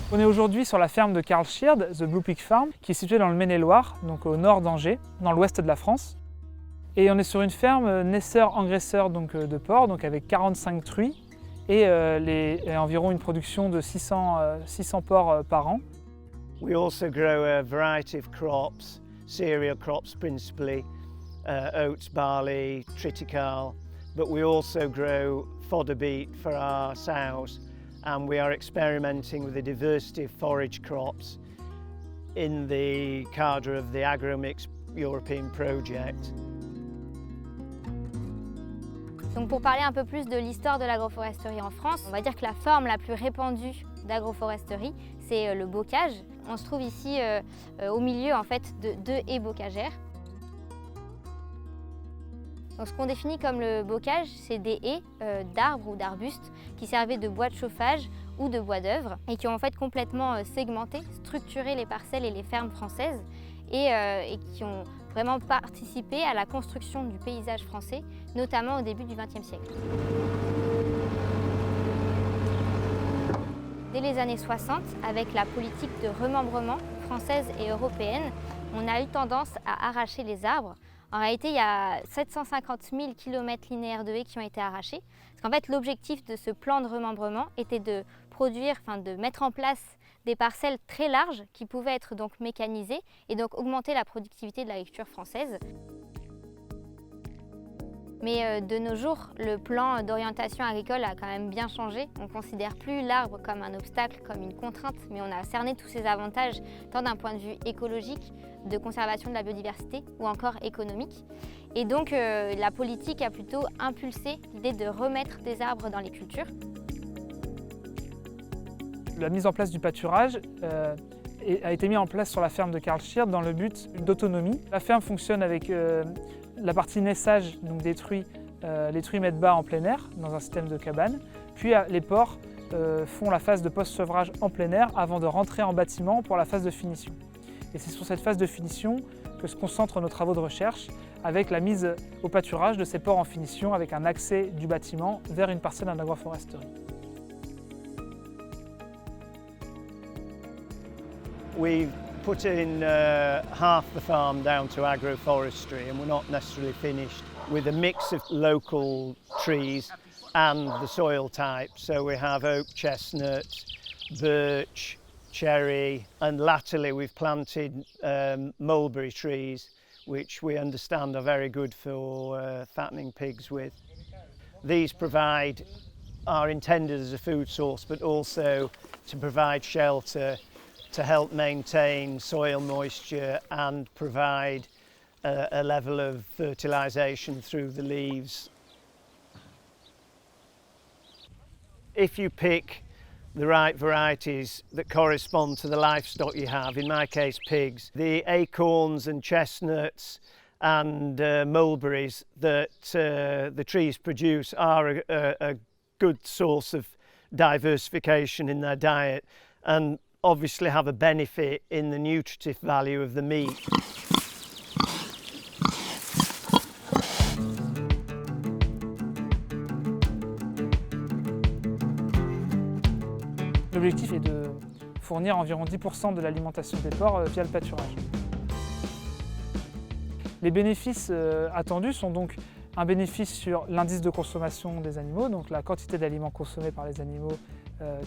On est aujourd'hui sur la ferme de Carl Sheard, The Blue Pig Farm, qui est située dans le Maine-et-Loire, donc au nord d'Angers, dans l'ouest de la France. Et on est sur une ferme naisseur-engraisseur de porcs, donc avec 45 truies et environ une production de 600 porcs par an. We also grow a variety of crops, cereal crops principally, oats, barley, triticale, but we also grow fodder beet for our sows. And we are experimenting with a diversity of forage crops in the cadre of the AgroMix European project. Donc pour parler un peu plus de l'histoire de l'agroforesterie en France, on va dire que la forme la plus répandue d'agroforesterie, c'est le bocage. On se trouve ici au milieu en fait de deux haies bocagères. Donc, ce qu'on définit comme le bocage, c'est des haies d'arbres ou d'arbustes qui servaient de bois de chauffage ou de bois d'œuvre et qui ont en fait complètement segmenté, structuré les parcelles et les fermes françaises et qui ont vraiment participé à la construction du paysage français, notamment au début du XXe siècle. Dès les années 60, avec la politique de remembrement française et européenne, on a eu tendance à arracher les arbres. En réalité, il y a 750 000 km² de haies qui ont été arrachées. Parce qu'en fait, l'objectif de ce plan de remembrement était de de mettre en place des parcelles très larges qui pouvaient être donc mécanisées et donc augmenter la productivité de l'agriculture française. Mais de nos jours, le plan d'orientation agricole a quand même bien changé. On ne considère plus l'arbre comme un obstacle, comme une contrainte, mais on a cerné tous ses avantages, tant d'un point de vue écologique, de conservation de la biodiversité ou encore économique. Et donc la politique a plutôt impulsé l'idée de remettre des arbres dans les cultures. La mise en place du pâturage a été mise en place sur la ferme de Carl Sheard dans le but d'autonomie. La ferme fonctionne avec la partie naissage donc des truies, les truies mettent bas en plein air dans un système de cabane, puis les porcs font la phase de post-sevrage en plein air avant de rentrer en bâtiment pour la phase de finition. Et c'est sur cette phase de finition que se concentrent nos travaux de recherche avec la mise au pâturage de ces porcs en finition avec un accès du bâtiment vers une parcelle en agroforesterie. We've put in half the farm down to agroforestry and we're not necessarily finished with a mix of local trees and the soil type. So we have oak, chestnut, birch, cherry, and latterly we've planted mulberry trees, which we understand are very good for fattening pigs with. These are intended as a food source, but also to provide shelter, to help maintain soil moisture and provide a level of fertilisation through the leaves. If you pick the right varieties that correspond to the livestock you have, in my case pigs, the acorns and chestnuts and mulberries that the trees produce are a good source of diversification in their diet and obviously have a benefit in the nutritive value of the meat. L'objectif est de fournir environ 10% de l'alimentation des porcs via le pâturage. Les bénéfices attendus sont donc un bénéfice sur l'indice de consommation des animaux, donc la quantité d'aliments consommés par les animaux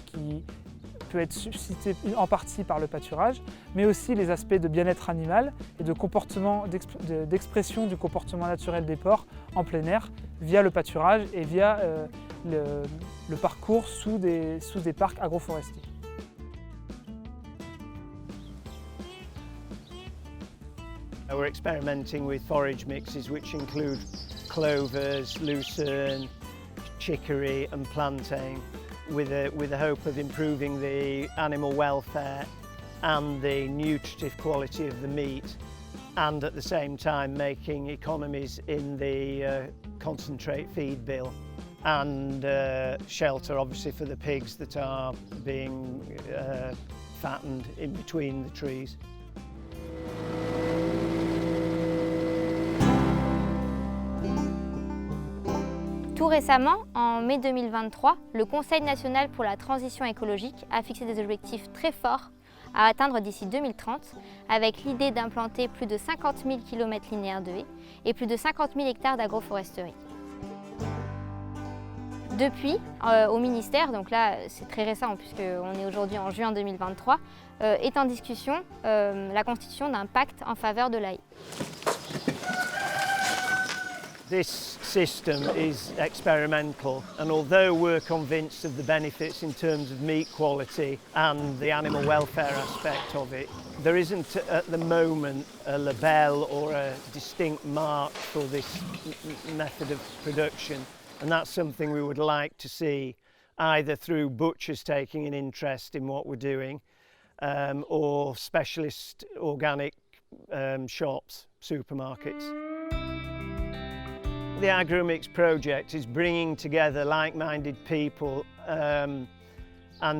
qui peut être suscité en partie par le pâturage, mais aussi les aspects de bien-être animal et de comportement, d'expression du comportement naturel des porcs en plein air via le pâturage et via le parcours sous des parcs agroforestiers. We're experimenting with forage mixes which include clovers, lucerne, chicory and plantain, with the hope of improving the animal welfare and the nutritive quality of the meat, and at the same time making economies in the concentrate feed bill. and shelter obviously for the pigs that are being fattened in between the trees. Tout récemment, en mai 2023, le Conseil national pour la transition écologique a fixé des objectifs très forts à atteindre d'ici 2030, avec l'idée d'implanter plus de 50 000 km linéaires de haies et plus de 50 000 hectares d'agroforesterie. Depuis, au ministère, donc là c'est très récent puisqu'on est aujourd'hui en juin 2023, est en discussion la constitution d'un pacte en faveur de la haie. This system is experimental, and although we're convinced of the benefits in terms of meat quality and the animal welfare aspect of it, there isn't at the moment a label or a distinct mark for this method of production, and that's something we would like to see either through butchers taking an interest in what we're doing or specialist organic shops, supermarkets. The AgroMix project is bringing together like-minded people and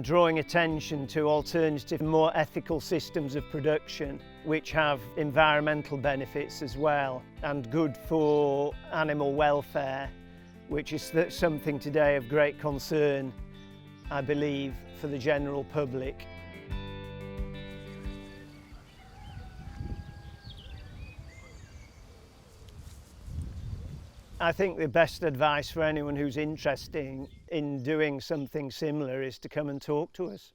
drawing attention to alternative, more ethical systems of production which have environmental benefits as well and good for animal welfare, which is something today of great concern, I believe, for the general public. I think the best advice for anyone who's interested in doing something similar is to come and talk to us.